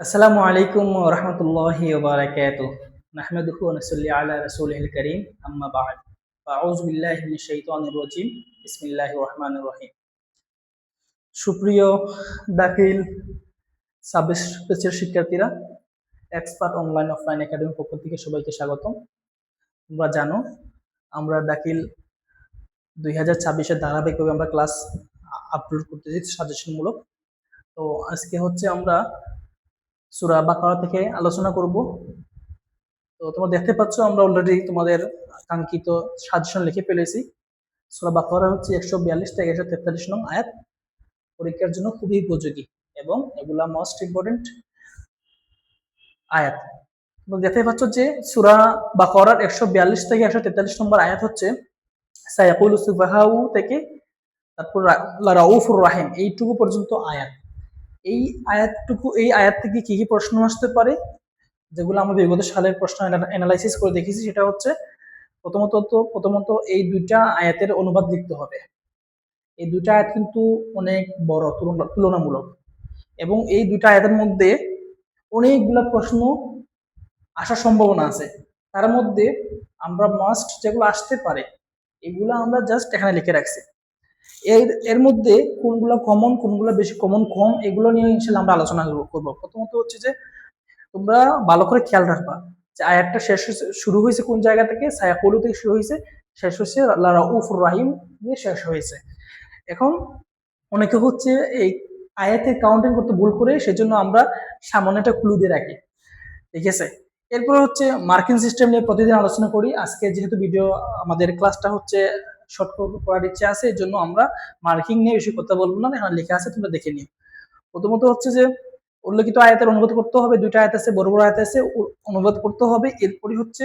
আসসালামু আলাইকুম ওয়া রাহমাতুল্লাহি ওয়া বারাকাতুহু। নাহমাদুহু ওয়া নুসাল্লি আলা রাসূলিহিল কারীম। আম্মা বা'দ। আউযু বিল্লাহি মিনাশ শাইতানির রাজীম। বিসমিল্লাহির রহমানির রহিম। সুপ্রিয় দাখিল সাব ব্যাচের শিক্ষার্থীরা, এক্সপার্ট অনলাইন অফলাইন একাডেমির পক্ষ থেকে সবাইকে স্বাগতম। তোমরা জানো আমরা দাখিল 2026 এর ধারাবাহিকভাবে আমরা ক্লাস আপলোড করতেছি সাজেশনমূলক। তো আজকে হচ্ছে আমরা সূরা বাকারা থেকে আলোচনা করব। তো তোমরা দেখতে পাচ্ছ আমরা অলরেডি তোমাদের কাঙ্ক্ষিত সাজেশন লিখে ফেলেছি। সূরা বাকারা হচ্ছে 142 থেকে 143 নং আয়াত। পরীক্ষার জন্য খুবই উপযোগী এবং এগুলা মোস্ট ইম্পর্টেন্ট আয়াত। তোমরা দেখতে পাচ্ছ যে সূরা বাকারার 142 থেকে 143 নম্বর আয়াত হচ্ছে সায়াকুলু সুফাহাউ থেকে তারপর রাউফুর রাহিম, এইটুকু পর্যন্ত আয়াত। এই আয়াত থেকে কি কি প্রশ্ন আসতে পারে, যেগুলো আমরা বিগত সালের প্রশ্ন অ্যানালাইসিস করে দেখেছি, সেটা হচ্ছে প্রথমত এই দুইটা আয়াতের অনুবাদ লিখতে হবে। এই দুইটা আয়াত কিন্তু অনেক বড় তুলনামূলক, এবং এই দুইটা আয়াতের মধ্যে অনেকগুলা প্রশ্ন আসার সম্ভাবনা আছে। তার মধ্যে আমরা মাস্ট যেগুলো আসতে পারে এগুলো আমরা জাস্ট এখানে লিখে রাখছি। এর মধ্যে কোনগুলো কমন, কোনগুলো বেশি কমন কম, এগুলো নিয়ে ইনশাআল্লাহ আমরা আলোচনা করব। প্রথমত হচ্ছে যে তোমরা ভালো করে খেয়াল রাখবা যে আয়াতটা শুরু হয়েছে কোন জায়গা থেকে, সায়াকুলু থেকে শুরু হয়েছে, শেষ হচ্ছে রাউফুর রাহিম দিয়ে শেষ হয়েছে। এখন অনেকে হচ্ছে এই আয়াতের কাউন্টিং করতে ভুল করে, সেজন্য আমরা সামনে একটা ক্লু দিয়ে রাখি, ঠিক আছে। এরপর হচ্ছে মার্কিং সিস্টেম নিয়ে প্রতিদিন আলোচনা করি। আজকে যেহেতু ভিডিও আমাদের ক্লাসটা হচ্ছে শর্ট করার ইচ্ছা আছে, এর জন্য আমরা মার্কিং নিয়ে বেশি কথা বলবো না, এখানে লেখা আছে তোমরা দেখে নিও। প্রথমত হচ্ছে যে উল্লেখিত আয়াতের অনুবাদ করতে হবে। দুইটা আয়াত আছে, বড় বড় আয়াত আছে, অনুবাদ করতে হবে। এরপরই হচ্ছে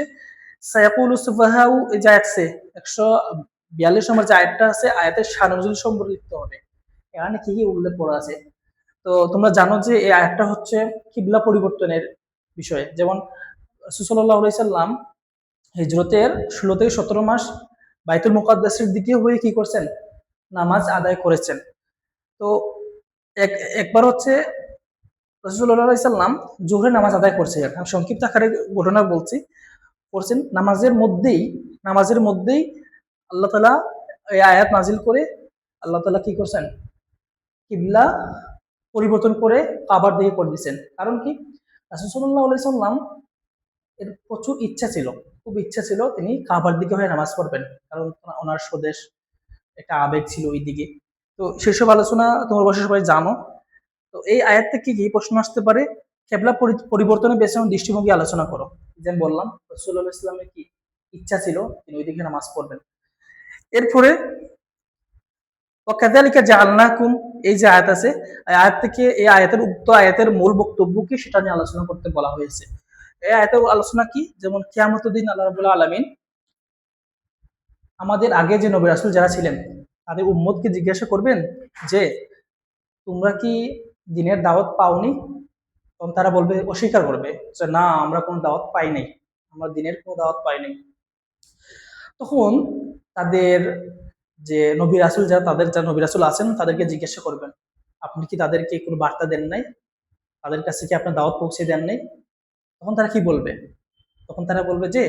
সায়াকুলু সুফাহাউ, এই যে আয়াত আছে 142 নম্বর যে আয়াতটা আছে, আয়াতের সারনজুল সম্পর্কে লিখতে হবে, এখানে কি কি উল্লেখ করা আছে। তো তোমরা জানো যে এই আয়াতটা হচ্ছে কিবলা পরিবর্তনের বিষয়ে। যেমন রাসূল সাল্লাল্লাহু আলাইহি সাল্লাম হিজরতের 16 থেকে 17 মাস বাইতুল মুকাদ্দাসের দিকে হয়ে কি করছেন, নামাজ আদায় করেছেন। তো একবার হচ্ছে রাসূলুল্লাহ সাল্লাল্লাহু আলাইহি সাল্লাম জোহরের নামাজ আদায় করছিলেন। আমি সংক্ষিপ্ত আকারে ঘটনা বলছি। করছেন নামাজের মধ্যেই আল্লাহ তাআলা এই আয়াত নাজিল করে আল্লাহ তাআলা কি করছেন, কিবলা পরিবর্তন করে কাবার দিকে করে দিয়েছেন। কারণ কি, রাসূল সাল্লাল্লাহু আলাইহি সাল্লাম এর প্রচুর ইচ্ছা ছিল, খুব ইচ্ছা ছিল তিনি কাবার দিকে হয়ে নামাজ পড়বেন, কারণ ওনার স্বদেশ, একটা আবেগ ছিল ওই দিকে। তো সেসব আলোচনা তোমরা অবশ্যই সবাই জানো। তো এই আয়াত থেকে কি প্রশ্ন আসতে পারে, কেবলা পরিবর্তনের পেছনে দৃষ্টিভঙ্গি আলোচনা করো। যেমন বললাম রাসূলুল্লাহ সাল্লাল্লাহু আলাইহি ওয়াসাল্লামের কি ইচ্ছা ছিল তিনি ওই দিকে নামাজ পড়বেন। এরপরে ওয়াকাযালিকা জাআলনাকুম, এই যে আয়াত আছে, এই আয়াত থেকে এই আয়াতের উক্ত আয়াতের মূল বক্তব্য কি সেটা নিয়ে আলোচনা করতে বলা হয়েছে। এই আয়াতের আলোচনা কি, যেমন কিয়ামতের দিন আল্লাহ রাব্বুল আলামিন আমাদের আগে যে নবী রাসূল যারা ছিলেন তাদের উম্মতকে জিজ্ঞাসা করবেন যে তোমরা কি দিনের দাওয়াত পাওনি? তখন তারা বলবে, অস্বীকার করবে যে না, আমরা কোনো দাওয়াত পাই নাই, আমরা দিনের কোনো দাওয়াত পাই নাই। তখন তাদের যে নবী রাসূল যারা, তাদের যারা নবী রাসূল আছেন তাদেরকে জিজ্ঞাসা করবেন, আপনি কি তাদেরকে কোনো বার্তা দেন নাই? তাদের কাছে কি আপনার দাওয়াত পৌঁছে দেন নাই? তখন তারা কি বলবে? তখন তারা বলবে যে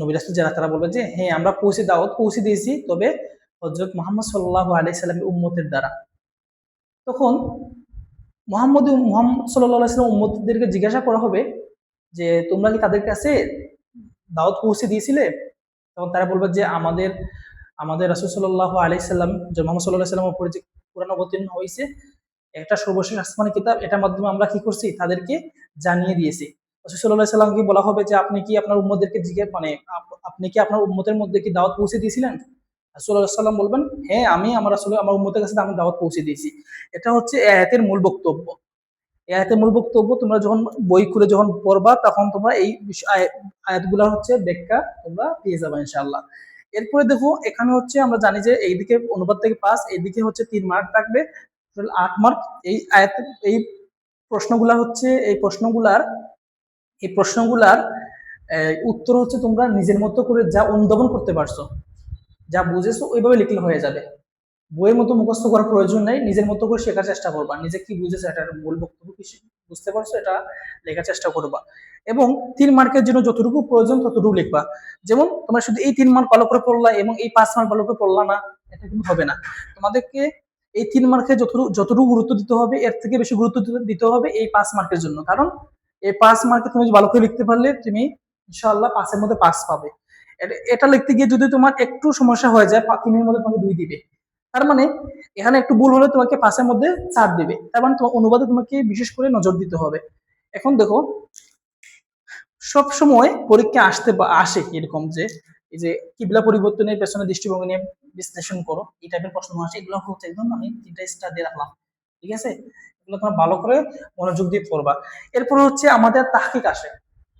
নবী রাসূল যারা, তারা বলবে যে হ্যাঁ, আমরা দাওয়াত পৌঁছে দিয়েছি, তবে হযরত মুহাম্মদ সাল্লাল্লাহু আলাইহি সাল্লামের উম্মতের দ্বারা। তখন মুহাম্মদ সাল্লাল্লাহু আলাইহি সাল্লাম উম্মতদেরকে জিজ্ঞাসা করা হবে যে তোমরা কি তাদের কাছে দাওয়াত পৌঁছে দিয়েছিলে? তখন তারা বলবে যে আমাদের আমাদের রাসূল সাল্লাল্লাহু আলাইহি সাল্লাম, যে মুহাম্মদ সাল্লাল্লাহু আলাইহি সাল্লামের উপরে যে কোরআন অবতীর্ণ হয়েছে, একটা সর্বশেষ আসমানি কিতাব, এটার মাধ্যমে আমরা কি করছি, তাদেরকে জানিয়ে দিয়েছি। রাসূল সাল্লাল্লাহু আলাইহি সাল্লামকে বলা হবে যে আপনি কি আপনার উম্মতদেরকে আপনি কি আপনার উম্মতের মধ্যে কি দাওয়াত পৌঁছে দিয়েছিলেন? রাসূল সাল্লাল্লাহু আলাইহি সাল্লাম বলবেন, হ্যাঁ, আমি আমার উম্মতের কাছে আমি দাওয়াত পৌঁছে দিয়েছি। এটা হচ্ছে এই আয়াতের মূল বক্তব্য। এই আয়াতের মূল বক্তব্য তোমরা যখন বই খুলে যখন পড়বা, তখন তোমরা এই আয়াতগুলা হচ্ছে ব্যাখ্যা তোমরা পেয়ে যাবে ইনশাআল্লাহ। এরপরে দেখো, এখানে হচ্ছে আমরা জানি যে এইদিকে অনুবাদ থেকে 5, এইদিকে হচ্ছে 3 মার্ক থাকবে, টোটাল 8 মার্ক। এই আয়াত এই প্রশ্নগুলা হচ্ছে এই প্রশ্নগুলার উত্তর হচ্ছে তোমরা নিজের মতো করে যা অনুধাবন করতে পারছো, যা বুঝেছো ওইভাবে লিখলে হয়ে যাবে। বইয়ের মতো মুখস্থ করার প্রয়োজন নেই, নিজের মতো করে শেখার চেষ্টা করবা, নিজে কি বুঝেছো এটা মূল বক্তব্য কি বুঝতে পারছো এটা লেখার চেষ্টা করবা, এবং 3 মার্কের জন্য যতটুকু প্রয়োজন ততটুকু লিখবা। যেমন তোমরা শুধু এই 3 মার্ক ভালো করে পড়লা এবং এই 5 মার্ক ভালো করে পড়লা না, এটা কিন্তু হবে না। তোমাদেরকে এই 3 মার্কে যতটুকু গুরুত্ব দিতে হবে এর থেকে বেশি গুরুত্ব দিতে হবে এই 5 মার্কের জন্য, কারণ এই 5 মার্কে তুমি ভালো করে লিখতে পারলে তুমি ইনশাআল্লাহ 5-এর মধ্যে 5 পাবে। এটা লিখতে গিয়ে যদি তোমার একটু সমস্যা হয়ে যায় 3-এর মধ্যে তোমাকে 2 দিবে, তার মানে এখানে একটু ভুল হলে তোমাকে 5-এর মধ্যে 4 দিবে, তার মানে তোমার অনুবাদে তোমাকে বিশেষ করে নজর দিতে হবে। এখন দেখো সব সময় পরীক্ষা আসে এরকম যে এই যে কিবলা পরিবর্তনের পেছনে দৃষ্টিভঙ্গি নিয়ে বিশ্লেষণ করো, এই টাইপের প্রশ্ন আসে, এগুলো হচ্ছে একদম আমি 3টা স্টার দিয়ে রাখলাম, ঠিক আছে? এগুলো তোমার ভালো করে মনোযোগ দিয়ে পড়বা। এরপর হচ্ছে আমাদের তাহকিক আসে,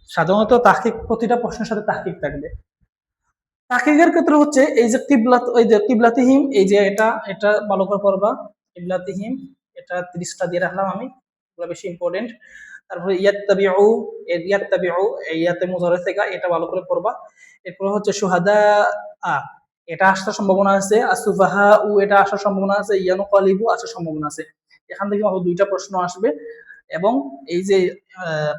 সাধারণত তাহকিক প্রতিটা প্রশ্নের সাথে তাহকিক থাকবে। তাহকিকের ক্ষেত্রে হচ্ছে এই যে কিবলাত, ওই যে কিবলাতিহিম, এই যে এটা এটা ভালো করে পড়বা, কিবলাতিহিম এটা 30টা দিয়ে রাখলাম আমি, এগুলো বেশি ইম্পর্টেন্ট। তারপরে ইয়াত্তাবিউ, ইয়াত্তাবিউ ইয়াতে মুজারে থেকে এটা ভালো করে পড়বা। এরপর হচ্ছে শুহাদা আ, এটা আসার সম্ভাবনা আছে, আসুফাহা উ এটা আসার সম্ভাবনা আছে, ইয়ানুকালিবু আসার সম্ভাবনা আছে। এখান থেকে মাত্র 2টা প্রশ্ন আসবে, এবং এই যে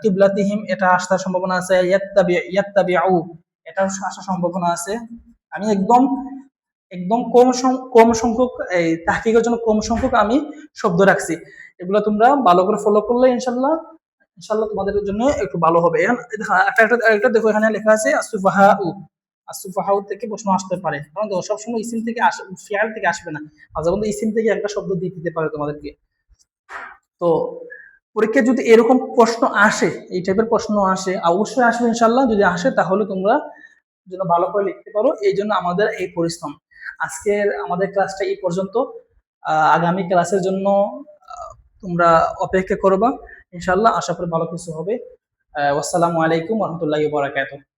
কিবলাতিহিম এটা আসার সম্ভাবনা আছে, ইয়াত্তাবিউ এটা আসার সম্ভাবনা আছে। আমি একদম একদম কম সংখ্যক এই তাহকিকের জন্য কম সংখ্যক আমি শব্দ রাখছি, এগুলো তোমরা ভালো করে ফলো করলে ইনশাল্লাহ ইনশাল্লাহ তোমাদের জন্য একটু ভালো হবে। এখন একটা দেখো এখানে লেখা আছে আসুফাহাউ, আসুফাহাউ থেকে প্রশ্ন আসতে পারে, কারণ দেখো সবসময় ইসিম থেকে ফিয়াল থেকে আসবে না, মাঝে মধ্যে ইসিম থেকে একটা শব্দ দিয়ে দিতে পারে তোমাদেরকে। তো পরীক্ষায় যদি এরকম প্রশ্ন আসে, এই টাইপের প্রশ্ন আসে, অবশ্যই আসবে ইনশাল্লাহ, যদি আসে তাহলে তোমরা যেন ভালো করে লিখতে পারো, এই জন্য আমাদের এই পরিশ্রম। আজকের আমাদের ক্লাসটা এই পর্যন্ত, আগামী ক্লাসের জন্য তোমরা অপেক্ষা করবা, ইনশাল্লাহ আশা করি ভালো কিছু হবে। আসসালামু আলাইকুম ওয়া রাহমাতুল্লাহি ওয়া বারাকাতুহু।